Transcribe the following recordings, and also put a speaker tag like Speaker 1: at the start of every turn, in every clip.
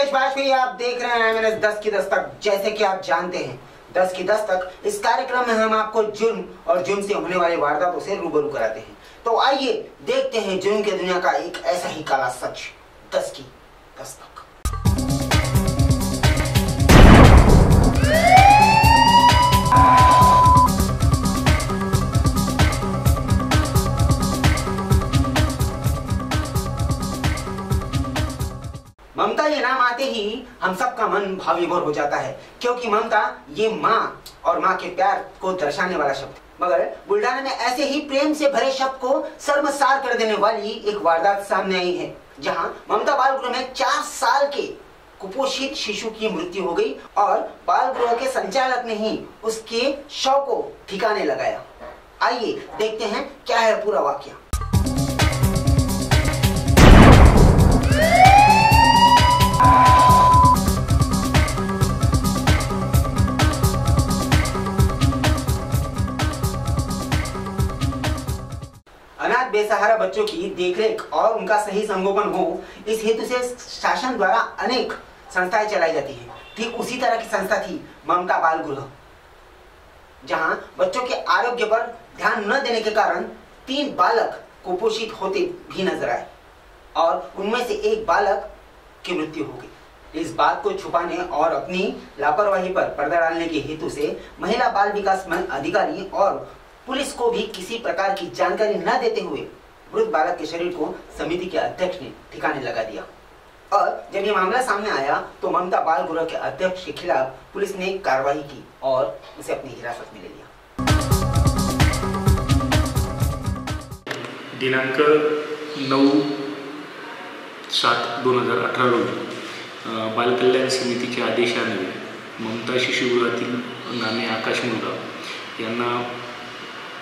Speaker 1: रितेश बाजपेयी, आप देख रहे हैं MNS 10 की दस्तक। जैसे कि आप जानते हैं 10 की दस्तक इस कार्यक्रम में हम आपको जुर्म और जुर्म से होने वाली वारदातों से रूबरू कराते हैं। तो आइए देखते हैं जुर्म की दुनिया का एक ऐसा ही काला सच, 10 की दस्तक। ममता ये नाम आते ही हम सबका मन भाव विभोर हो जाता है, क्योंकि ममता ये माँ और माँ के प्यार को दर्शाने वाला शब्द। मगर बुल्डाना में ऐसे ही प्रेम से भरे शब्द को शर्मसार कर देने वाली एक वारदात सामने आई है, जहां ममता बाल गृह में 4 साल के कुपोषित शिशु की मृत्यु हो गई और बाल गृह के संचालक ने ही उसके शव को ठिकाने लगाया। आइए देखते हैं क्या है पूरा वाकया। अनाथ बेसहारा बच्चों की देखरेख और उनका सही संगोपन हो, इस हेतु से शासन द्वारा अनेक संस्थाएं चलाई जाती हैं। ठीक उसी तरह की संस्था थी ममता बाल गृह, जहां बच्चों के आरोग्य पर ध्यान न देने के कारण 3 बालक कुपोषित होते भी नजर आए और उनमें से एक बालक की मृत्यु हो गई। इस बात को छुपाने और अपनी लापरवाही पर पर्दा डालने के हेतु से महिला बाल विकास अधिकारी और पुलिस को भी किसी प्रकार की जानकारी न देते हुए मृत बालक के शरीर को समिति के अध्यक्ष ने ठिकाने लगा दिया। और जब ये मामला सामने आया तो ममता बाल गृह के अध्यक्ष के खिलाफ पुलिस ने कार्रवाई की और उसे अपनी हिरासत में ले लिया।
Speaker 2: दिनांक 9/7/2018 रोजी बाल कल्याण समितीच्या आदेशाने ममता शिशुगृहातील नामे आकाश मुलगा यांना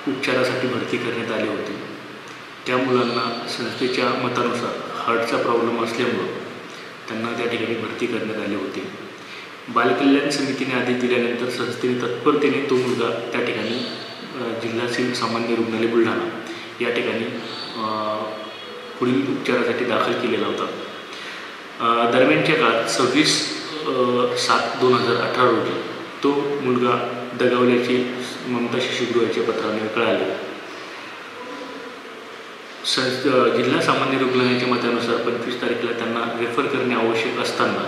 Speaker 2: उपचारासाठी भरती करण्यात आले होते। त्या मुलांना संस्थेच्या मतानुसार हार्टचा प्रॉब्लेम असल्यामुळे त्यांना त्या ठिकाणी भरती करण्यात आले होते। बाल कल्याण समितीने आदेश दिल्यानंतर संस्थेने तत्परतेने तो मुलगा त्या ठिकाणी जिल्हा सिव्हिल सामान्य रुग्णालय बुलढाणा या ठिकाणी पुढील उपचारासाठी दाखल केलेला होता। दरम्यानच्या काळात 26/7/2018 रोजी तो मुलगा दगावल्याचे ममता शिशुगृहाच्या पत्राने कळाले। जिल्हा सामान्य रुग्णालयाच्या मतानुसार 25 तारखेला त्यांना रेफर करणे आवश्यक असताना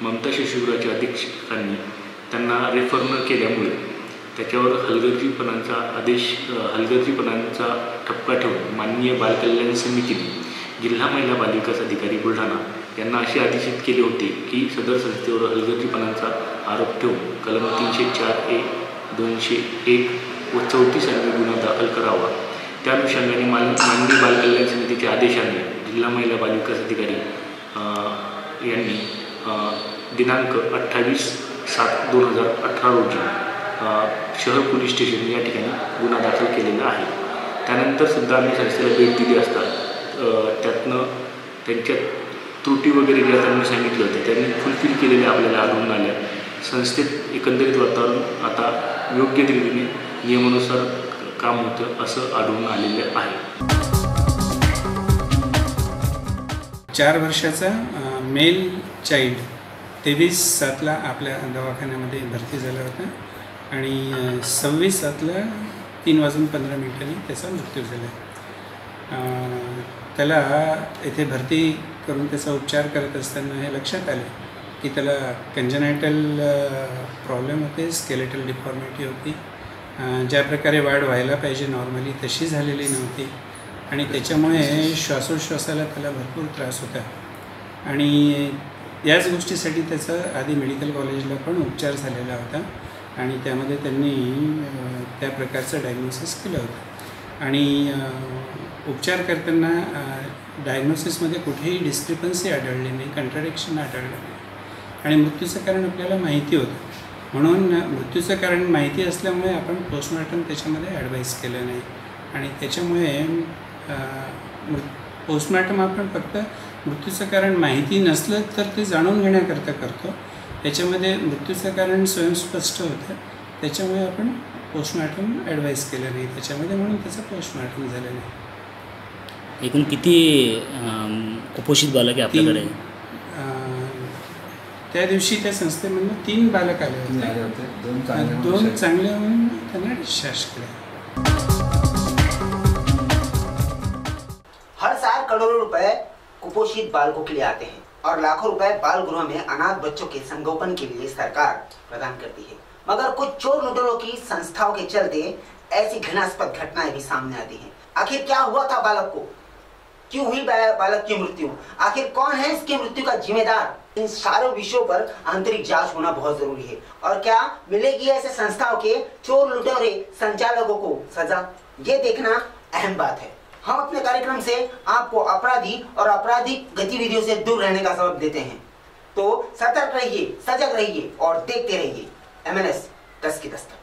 Speaker 2: ममता शिशुगृहाच्या अधीक्षकांनी त्यांना रेफर न केल्यामुळे त्याच्यावर हलगर्जीपणाचा ठपका ठेवून माननीय बाल कल्याण समितीने जिल्हा महिला बाल विकास अधिकारी बुलढाणा यांना असे आदेशित केले होते की सदर संस्थेवर हलगर्जीपणाचा आरोप ठेवून कलम 304A 201 व 34 अन्वये गुन्हा दाखल करावा। त्या अनुषंगाने माननीय बाल कल्याण समितीच्या आदेशाने जिल्हा महिला बाल विकास अधिकारी यांनी दिनांक 28/7/2018 रोजी शहर पोलीस स्टेशन या ठिकाणी गुन्हा दाखल केलेला आहे। त्यानंतर सुद्धा आम्ही संस्थेला भेट दिली असता त्यातनं त्यांच्या त्रुटी वगैरे ज्या त्यांनी सांगितलं होतं त्यांनी फुलफिल केलेल्या आपल्याला आढळून आल्या। संस्थेत एकंदरीत वातावरण आता योग्य रीतीने नियमानुसार काम होतं असं आढळून आलेलं आहे।
Speaker 3: 4 वर्षाचा मेल चाइल्ड 23/7 आपल्या दवाखान्यामध्ये भरती झाला होता आणि 26/7 3:15 त्याचा मृत्यू झाला। त्याला इथे भरती करून त्याचा उपचार करत असताना हे लक्षात आले की त्याला कंजेनायटल प्रॉब्लेम होते, स्केलेटल डिफॉर्मिटी होती, ज्या प्रकारे वाढ व्हायला पाहिजे नॉर्मली तशी झालेली नव्हती आणि त्याच्यामुळे श्वासोच्छ्वासाला त्याला भरपूर त्रास होता आणि याच गोष्टीसाठी त्याचा आधी मेडिकल कॉलेजला पण उपचार झालेला होता आणि त्यामध्ये त्यांनी त्या प्रकारचं डायग्नोसिस केलं होतं आणि उपचार करताना डायग्नोसिसमध्ये कुठेही डिस्क्रिपन्सी आढळली नाही, कंट्राडिक्शन आढळलं नाही आणि मृत्यूचं कारण आपल्याला माहिती होतं। म्हणून मृत्यूचं कारण माहिती असल्यामुळे आपण पोस्टमॉर्टम त्याच्यामध्ये ॲडवाईस केलं नाही आणि त्याच्यामुळे पोस्टमॉर्टम आपण फक्त मृत्यूचं कारण माहिती नसलं तर ते जाणून घेण्याकरता करतो। त्याच्यामध्ये मृत्यूचं कारण स्वयंस्पष्ट होतं, त्याच्यामुळे आपण पोस्टमॉर्टम ॲडवाईस केलं नाही त्याच्यामध्ये, म्हणून त्याचं पोस्टमॉर्टम झालं नाही।
Speaker 4: एकूण किती कुपोषित बालक आहे आपल्याकडे?
Speaker 3: त्या दिवशी त्या संस्थेमधून 3 बालक आले होते. 2 चांगले होऊन त्यांना डिस्चार्ज केले.
Speaker 1: हर साल करोड़ों रुपए कुपोषित बालकों के लिए आते हैं और लाखों रुपए बाल गृह में अनाथ बच्चों के संगोपन के लिए सरकार प्रदान करती है, मगर कुछ चोर लुटेरों की संस्थाओं के चलते ऐसी घृणास्पद घटनाएं भी सामने आती हैं. आखिर क्या हुआ था बालक को, क्यों हुई बालक की मृत्यु, आखिर कौन है इसकी मृत्यु का जिम्मेदार? इन सारे विषयों पर आंतरिक जांच होना बहुत जरूरी है. और क्या मिलेगी ऐसे संस्थाओं के चोर लुटेरे संचालकों को सजा, ये देखना अहम बात है. हम अपने कार्यक्रम से आपको अपराधी और आपराधिक गतिविधियों से दूर रहने का सबक देते हैं. तो सतर्क रहिए, सजग रहिए और देखते रहिए MNS 10 की दस्तक.